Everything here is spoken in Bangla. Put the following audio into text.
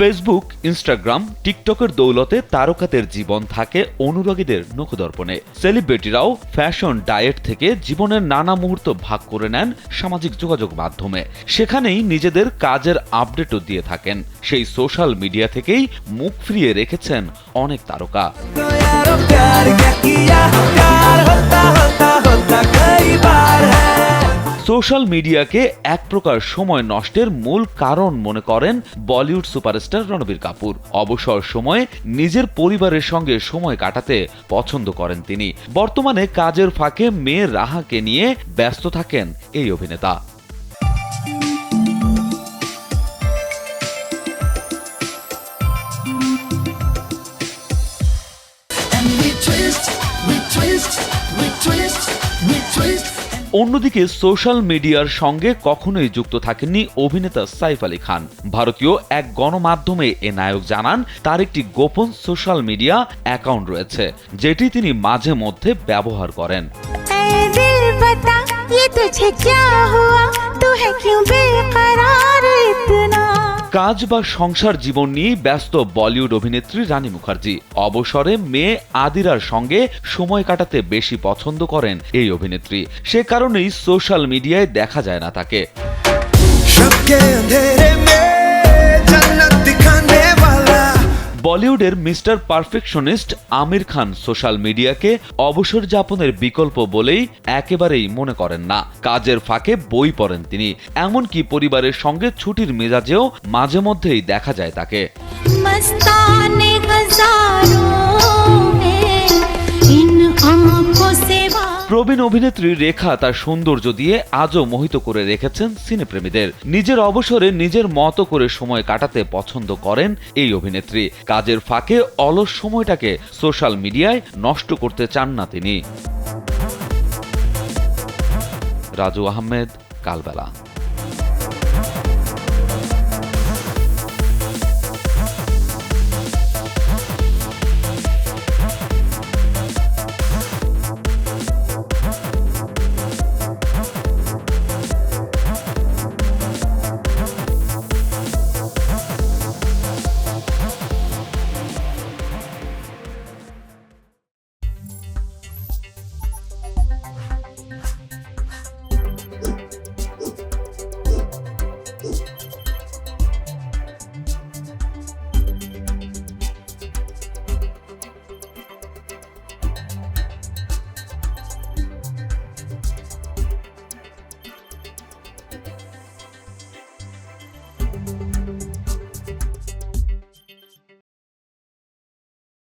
ফেসবুক, ইনস্টাগ্রাম, টিকটকের দৌলতে তারকাদের জীবন থাকে অনুরাগীদের নখদর্পণে। সেলিব্রিটিরাও ফ্যাশন, ডায়েট থেকে জীবনের নানা মুহূর্ত ভাগ করে নেন সামাজিক যোগাযোগ মাধ্যমে। সেখানেই নিজেদের কাজের আপডেটও দিয়ে থাকেন। সেই সোশ্যাল মিডিয়া থেকেই মুখ ফিরিয়ে রেখেছেন অনেক তারকা। সোশ্যাল মিডিয়াকে এক প্রকার সময় নষ্টের মূল কারণ মনে করেন বলিউড সুপারস্টার রণবীর কাপুর। অবসর সময়ে নিজের পরিবারের সঙ্গে সময় কাটাতে পছন্দ করেন তিনি। বর্তমানে কাজের ফাঁকে মেয়ে রাহাকে নিয়ে ব্যস্ত থাকেন এই অভিনেতা। অন্যদিকে সোশ্যাল মিডিয়ার সঙ্গে কখনোই যুক্ত থাকেননি অভিনেতা সাইফ আলী খান। ভারতীয় এক গণমাধ্যমে এ নায়ক জানান, তার একটি গোপন সোশ্যাল মিডিয়া অ্যাকাউন্ট রয়েছে, যেটি তিনি মাঝে মধ্যে ব্যবহার করেন। কাজ বা সংসার জীবন নিয়েই ব্যস্ত বলিউড অভিনেত্রী রানী মুখার্জি। অবসরে মেয়ে আদিরার সঙ্গে সময় কাটাতে বেশি পছন্দ করেন এই অভিনেত্রী। সে কারণেই সোশ্যাল মিডিয়ায় দেখা যায় না তাকে। বলিউডের mister perfectionist Aamir Khan social মিডিয়াকে অবসর যাপনের বিকল্প বলেই একেবারেই মনে করেন না। কাজের ফাঁকে বই পড়েন তিনি, এমনকি পরিবারের সঙ্গে ছুটির মেজাজেও মাঝে মধ্যেই দেখা যায় তাকে। প্রবীণ অভিনেত্রী রেখা তার সৌন্দর্য দিয়ে আজও মোহিত করে রেখেছেন সিনেপ্রেমীদের। নিজের অবসরে নিজের মতো করে সময় কাটাতে পছন্দ করেন এই অভিনেত্রী। কাজের ফাঁকে অলস সময়টাকে সোশ্যাল মিডিয়ায় নষ্ট করতে চান না তিনি। রাজু আহমেদ, কালবেলা।